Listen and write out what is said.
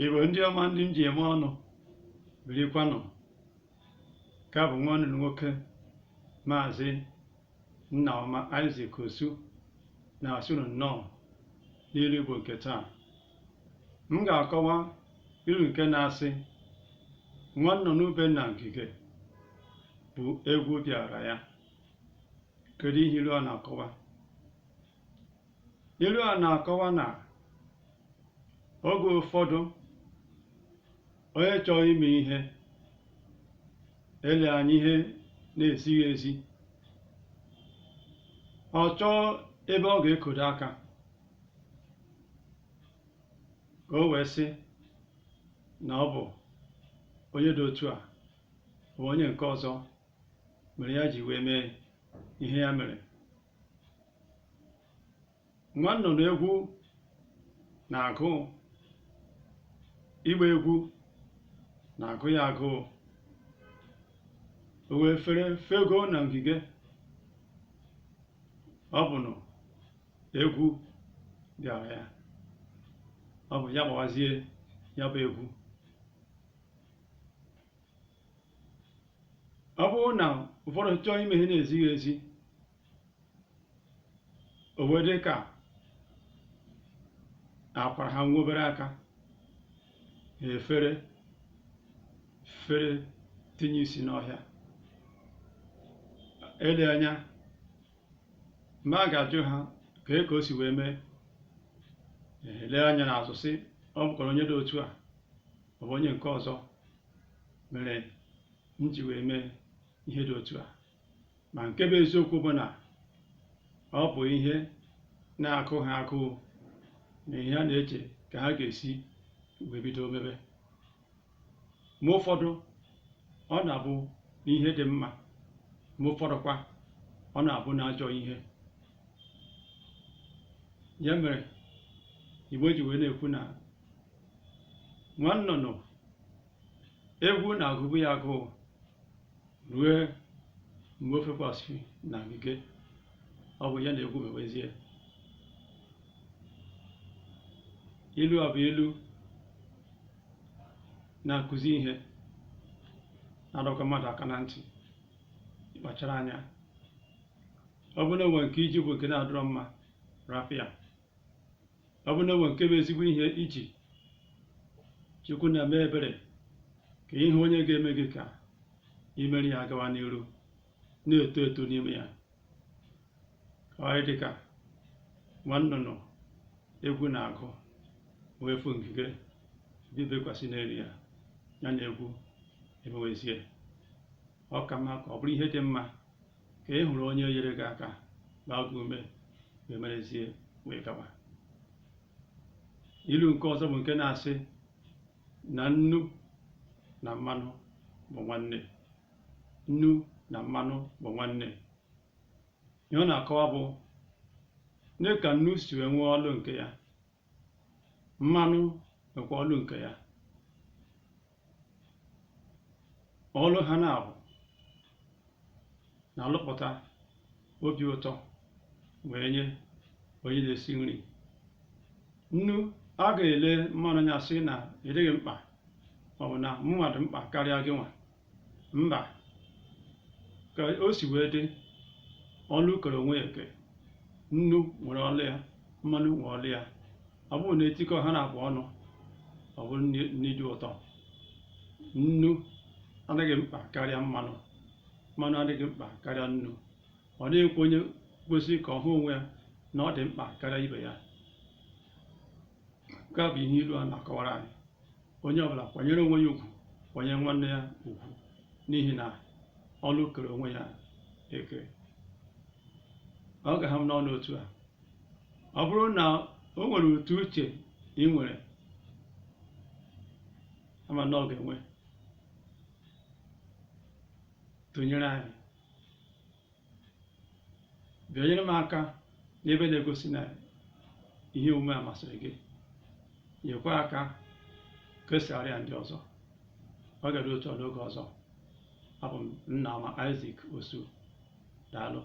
Igbo ndị ọma ndị m ji eme ọnụ birikwanụ, ka bụ nwanne nwoke Maazị Nnaoma Isaac Osu na-asị unu nnọọ n'ilu Igbo nke taa. M ga-akọwa ilu nke na-asị nwa nnụnụ be nna ngige bụ egwu bịara ya. Kedu ihe ilu a na-akọwa? Ilu a na-akọwa na oge ụfọdụ onye chọrọ ime ihe ele anya ihe na-esighị ezi, ọ chọọ ebe ọ ga-ekodo aka ka o wee sị na ọ bụ onye dị otu a bụ onye nke ọzọ mere ya ji wee mee ihe ya mere. Nwa nnụnụ egwu na-agụ, ịgba egwu na-agụ ya agụụ. O wee fego na ngige, ọ bụ na egwu bịara ya, ọ bụ ya gbawazie ya bụ egwu. Ọ bụrụ na ụfọdụ chọọ ime ihe na-ezighị ezi, o wee dị ka akwara ha nwa obere aka, fere tinye isi n'ọhịa. Ele anya mgbe a ga-ajụ ha ka o si wee mee, ele anya n'azụ sị ọ bụkwara onye dị otu a, ọ bụ onye nke ọzọ mere m ji wee mee ihe dị otu a. Ma nke bụ eziokwu bụ na ọ bụ ihe na-akụ ha agụụ na ihe a na-eche ka ha ga-esi wee bido mebe. Ma ụfọdụ ọ na-abụ n'ihe dị mma, ma ụfọdụkwa ọ na-abụ n'ajọ ihe. Ya mere Igbo ji wee na-ekwu na nwa nnụnụ egwu na-agụbụ ya agụụ rue mgbe o fekwasịrị na ngige, ọ bụ ya na egwu mewezie. Ilu a bụ ilu na-akụzi ihe, na-adọkwa mmadụ aka na ntị ịkpachara anya. Ọ bụ na enwe nke iji bụ nke na-adọrọ mma, rapụ ya. Ọ bụ na enwe nke bụ ezigbo ihe iji, Chukwu na-eme ebere ka ihe onye ga-eme gị ka imeri ya gawa n'iru, na-eto eto n'ime ya. Ọ dị ka nwa nnụnụ egwu na-agụ wee fụ ngige bekwasị n'elu ya, ya na egwu emewezie. Ọ ka mma ka ọ bụrụ ihe dị mma ka ị hụrụ onye nyere gị aka gbaa gị ume wee merezie wee gawa. Ilu nke ọzọ bụ nke na-asị na nnu na mmanụ bụ nwanne. Nnu na mmanụ bụ nwanne. Ihe ọ na-akọwa bụ na ka nnu si wee nwee ọlụ nke ya, mmanụ nwekwa ọlụ nke ya. Ọlụ ha na-abụ na-alụpụta obi ụtọ wee nye onye na-esi nri. Nnu a ga-ele mmanụ anya sị na ịdịghị mkpa, ọ bụ na mụnwa dị mkpa karịa gị nwa. Mba, ka o si wee dị, ọlụ kere onwe ya eke. Nnu nwere ọlụ ya, mmanụ nwere ọlụ ya. Ọ bụrụ na etikọ ha na-abụ ọnụ, ọ bụrụ nri dị ụtọ. Nnu adịghị mkpa karịa mmanụ, mmanụ adịghị mkpa karịa nnu. Ọ dịghịkwa onye kwesịrị ka ọ hụ onwe ya na ọ dị mkpa karịa ibe ya. Nke a bụ ihe ilu a na-akọwara anyị. Onye ọbụla kwanyere onwe ya ugwu, kwanyere nwanne ya ugwu, n'ihi na ọlụ kere onwe ya eke. Ọ ga-ha m n'ọnụ otu a. Ọ bụrụ na o nwere otu uche ị nwere, ama na ọ ga-enwe, tụnyere anyị, bịa nyere m aka n'ebe na-egosi na ihe omume a masịrị gị. Nyekwa aka kesara ya ndị ọzọ. Ọ ga-adị otu a n'oge ọzọ. Abụ m Nnaoma Isaac Osu. Daalụ.